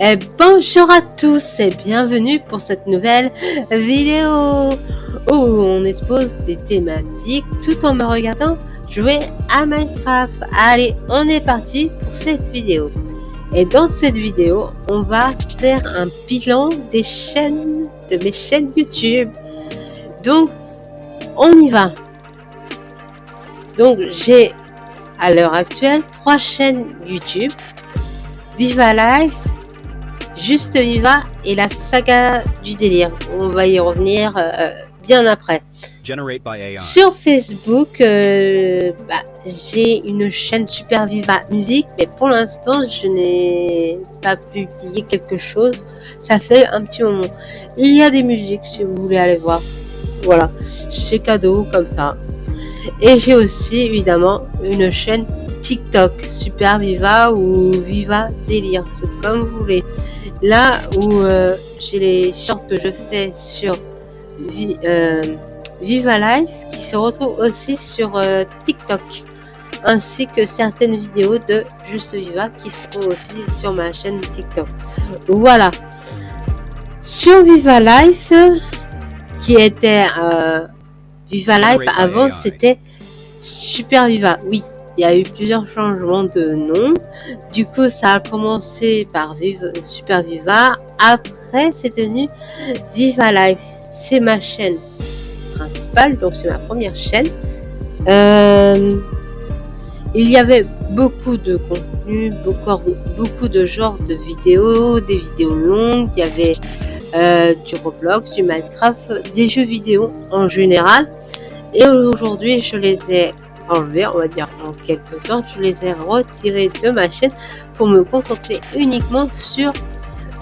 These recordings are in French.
Et bonjour à tous et bienvenue pour cette nouvelle vidéo où on expose des thématiques tout en me regardant jouer à Minecraft. Allez, on est parti pour cette vidéo. Et dans cette vidéo, on va faire un bilan de mes chaînes YouTube. Donc, on y va. Donc, j'ai à l'heure actuelle 3 chaînes YouTube. Viva Life, Juste Viva et la saga du délire. On va y revenir bien après. Sur Facebook, j'ai une chaîne Super Viva Musique, mais pour l'instant, je n'ai pas publié quelque chose. Ça fait un petit moment. Il y a des musiques si vous voulez aller voir. Voilà, c'est cadeau comme ça. Et j'ai aussi évidemment une chaîne TikTok, Super Viva ou Viva Délire, c'est comme vous voulez. Là où j'ai les shorts que je fais sur Viva Life qui se retrouvent aussi sur TikTok, ainsi que certaines vidéos de Juste Viva qui se trouvent aussi sur ma chaîne TikTok. Voilà. Sur Viva Life, qui était Viva Life avant, c'était Super Viva. Oui, il y a eu plusieurs changements de nom. Du coup, ça a commencé par Super Viva. Après, c'est devenu Viva Life. C'est ma chaîne principale, donc c'est ma première chaîne. Il y avait beaucoup de contenu, beaucoup de genres de vidéos, des vidéos longues. Il y avait du Roblox, du Minecraft, des jeux vidéo en général. Et aujourd'hui, je les ai enlevés, on va dire en quelque sorte, je les ai retirés de ma chaîne pour me concentrer uniquement sur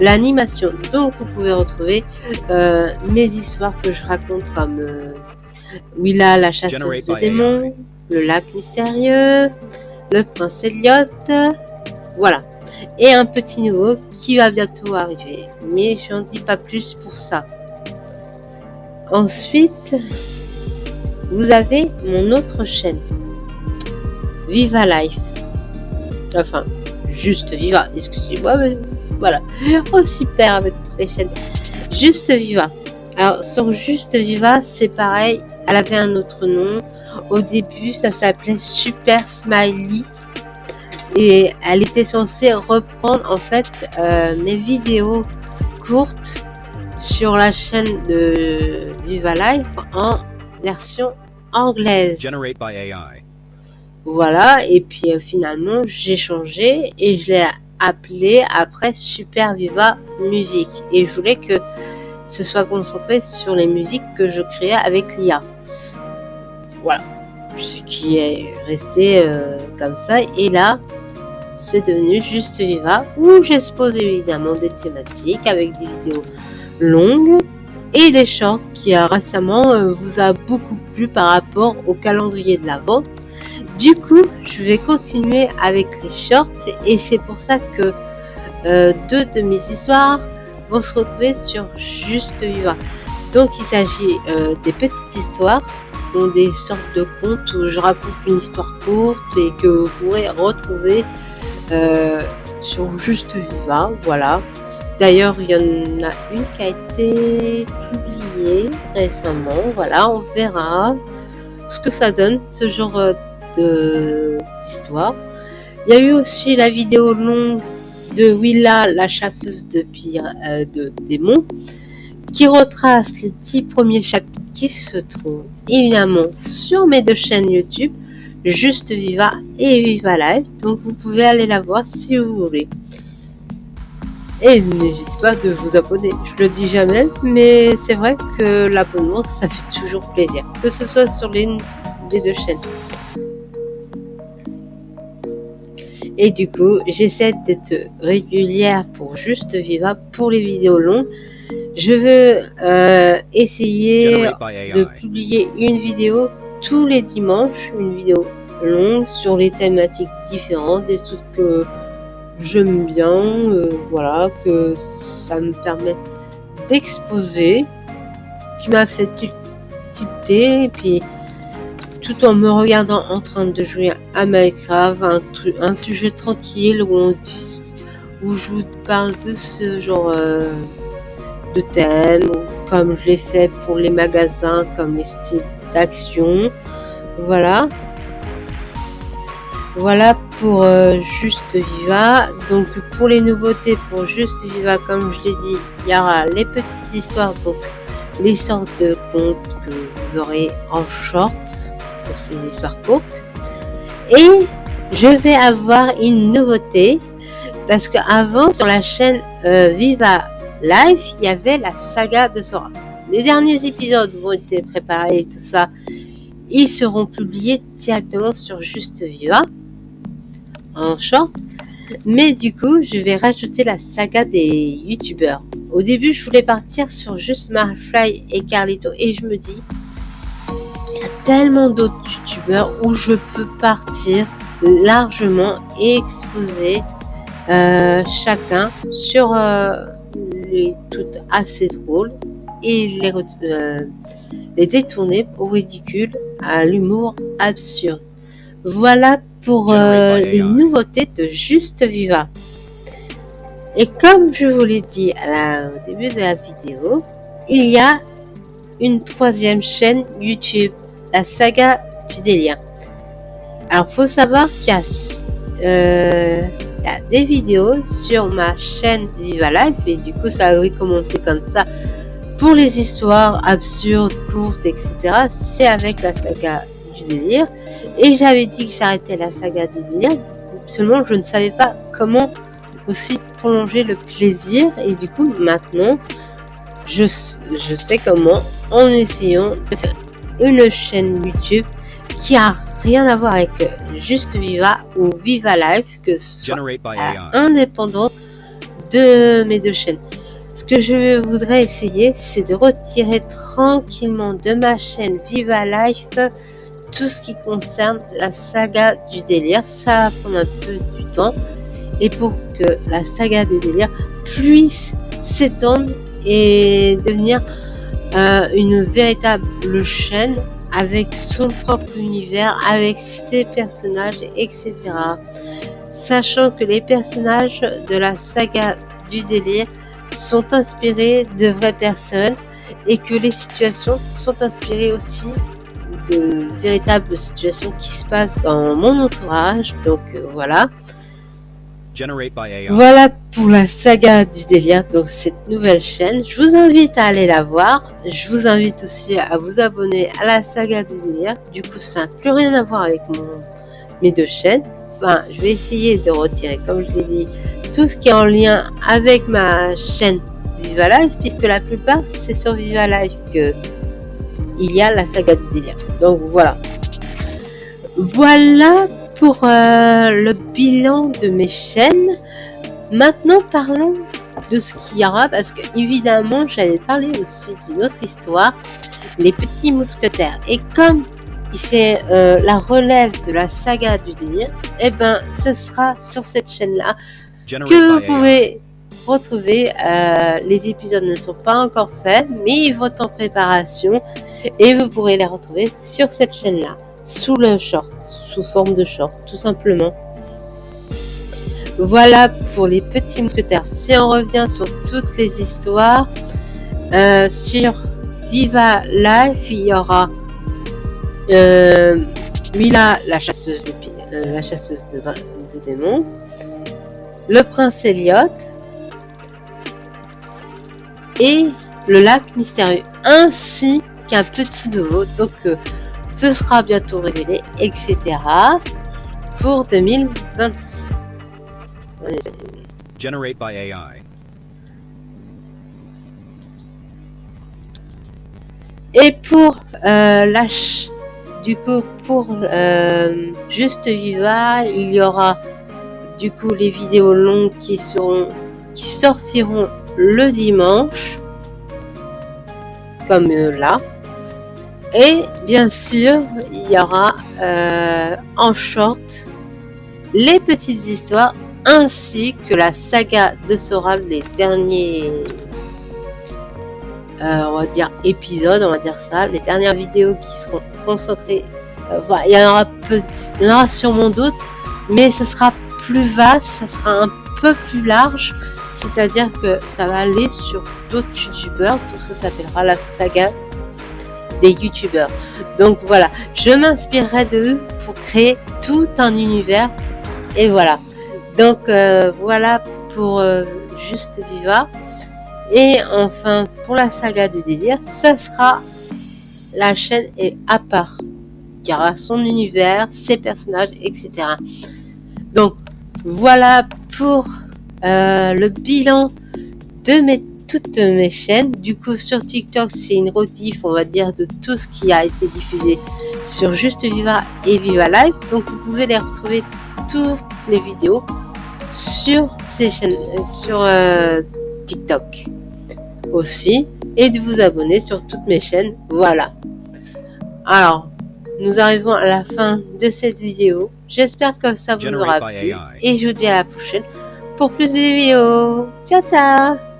l'animation. Donc vous pouvez retrouver mes histoires que je raconte comme Willa la chasseuse de démons, le lac mystérieux, le prince Elliot, voilà. Et un petit nouveau qui va bientôt arriver, mais je n'en dis pas plus pour ça. Ensuite, vous avez mon autre chaîne, Viva Life. Enfin, Juste Viva, excusez-moi, mais voilà. Oh, super avec toutes les chaînes. Juste Viva. Alors, sur Juste Viva, c'est pareil. Elle avait un autre nom. Au début, ça s'appelait Super Smiley. Et elle était censée reprendre, en fait, mes vidéos courtes sur la chaîne de Viva Life en version anglaise. Voilà, et puis finalement j'ai changé et je l'ai appelé après Super Viva Musique. Et je voulais que ce soit concentré sur les musiques que je créais avec l'IA. Voilà, ce qui est resté comme ça. Et là, c'est devenu Juste Viva où j'expose évidemment des thématiques avec des vidéos longues et des shorts qui récemment vous a beaucoup plu par rapport au calendrier de l'Avent. Du coup, je vais continuer avec les shorts et c'est pour ça que 2 de mes histoires vont se retrouver sur Juste Viva. Donc il s'agit des petites histoires, donc des sortes de contes où je raconte une histoire courte et que vous pourrez retrouver sur Juste Viva, voilà. D'ailleurs, il y en a une qui a été publiée récemment. Voilà, on verra ce que ça donne, ce genre d'histoire. Il y a eu aussi la vidéo longue de Willa, la chasseuse de démons, qui retrace les 10 premiers chapitres qui se trouvent évidemment sur mes 2 chaînes YouTube, Juste Viva et Viva Life. Donc vous pouvez aller la voir si vous voulez. Et n'hésitez pas de vous abonner. Je le dis jamais, mais c'est vrai que l'abonnement, ça fait toujours plaisir. Que ce soit sur l'une des 2 chaînes. Et du coup, j'essaie d'être régulière pour Juste Viva pour les vidéos longues. Je veux essayer de publier une vidéo tous les dimanches, une vidéo longue sur les thématiques différentes, des trucs que j'aime bien, voilà, que ça me permet d'exposer, qui m'a fait tilter, et puis tout en me regardant en train de jouer à Minecraft, un sujet tranquille où où je vous parle de ce genre de thème, comme je l'ai fait pour les magasins, comme les styles d'action. Voilà. Voilà pour Juste Viva. Donc pour les nouveautés pour Juste Viva, comme je l'ai dit, il y aura les petites histoires, donc les sortes de contes que vous aurez en short pour ces histoires courtes. Et je vais avoir une nouveauté, parce qu'avant sur la chaîne Viva Live, il y avait la saga de Sora. Les derniers épisodes vont être préparés et tout ça, ils seront publiés directement sur Juste Viva en short. Mais du coup, je vais rajouter la saga des youtubeurs. Au début, je voulais partir sur juste Marfly et Carlito, et je me dis, il y a tellement d'autres youtubeurs où je peux partir largement et exposer chacun sur les toutes assez drôles et les détourner au ridicule, à l'humour absurde. Voilà pour les nouveautés de Juste Viva. Et comme je vous l'ai dit au début de la vidéo, il y a une troisième chaîne YouTube, la saga du délire. Alors faut savoir qu'il y a des vidéos sur ma chaîne Viva Live, et du coup ça avait commencé comme ça pour les histoires absurdes, courtes, etc. C'est avec la saga du délire. Et j'avais dit que j'arrêtais la saga du délire, seulement je ne savais pas comment aussi prolonger le plaisir, et du coup maintenant je sais comment, en essayant de faire une chaîne YouTube qui a rien à voir avec Juste Viva ou Viva Live, que ce soit indépendant de mes deux chaînes. Ce que je voudrais essayer, c'est de retirer tranquillement de ma chaîne Viva Live tout ce qui concerne la saga du délire. Ça va prendre un peu du temps, et pour que la saga du délire puisse s'étendre et devenir une véritable chaîne avec son propre univers, avec ses personnages, etc. Sachant que les personnages de la saga du délire sont inspirés de vraies personnes, et que les situations sont inspirées aussi de véritables situations qui se passent dans mon entourage. Donc voilà. Voilà pour la saga du délire, donc cette nouvelle chaîne. Je vous invite à aller la voir. Je vous invite aussi à vous abonner à la saga du délire. Du coup, ça n'a plus rien à voir avec mes deux chaînes. Enfin, je vais essayer de retirer, comme je l'ai dit, tout ce qui est en lien avec ma chaîne Viva Live, puisque la plupart c'est sur Viva Live que il y a la saga du délire. Donc voilà. Voilà pour le bilan de mes chaînes. Maintenant parlons de ce qu'il y aura, parce que évidemment j'avais parlé aussi d'une autre histoire, les petits mousquetaires. Et comme c'est la relève de la saga du délire, et ben ce sera sur cette chaîne là que vous pouvez retrouver. Les épisodes ne sont pas encore faits, mais ils vont être en préparation, et vous pourrez les retrouver sur cette chaîne là, sous le short, sous forme de short, tout simplement. Voilà pour les petits mousquetaires. Si on revient sur toutes les histoires, sur Viva Life, il y aura Mila, la chasseuse de démons, le prince Elliot et le lac mystérieux, ainsi qu'un petit nouveau. Donc ce sera bientôt révélé, etc. pour 2026. Generate by AI. Et pour du coup pour Juste Viva, il y aura du coup les vidéos longues qui sortiront le dimanche, comme là. Et bien sûr, il y aura en short les petites histoires, ainsi que la saga de Sora, les derniers on va dire épisodes, on va dire ça, les dernières vidéos qui seront concentrées. Il y en aura sûrement d'autres, mais ça sera plus vaste, ça sera un peu plus large, c'est-à-dire que ça va aller sur d'autres youtubeurs, tout ça s'appellera la saga des youtubeurs. Donc voilà, je m'inspirerai d'eux pour créer tout un univers, et voilà. Donc voilà pour Juste Viva. Et enfin, pour la saga du délire, ça sera, la chaîne est à part. Il y aura son univers, ses personnages, etc. Donc voilà pour le bilan de toutes mes chaînes. Du coup, sur TikTok, c'est une rediff, on va dire, de tout ce qui a été diffusé sur Juste Viva et Viva Live. Donc vous pouvez les retrouver, toutes les vidéos, sur ces chaînes, sur TikTok aussi, et de vous abonner sur toutes mes chaînes. Voilà. Alors, nous arrivons à la fin de cette vidéo. J'espère que ça vous aura plu, et je vous dis à la prochaine pour plus de vidéos. Ciao ciao.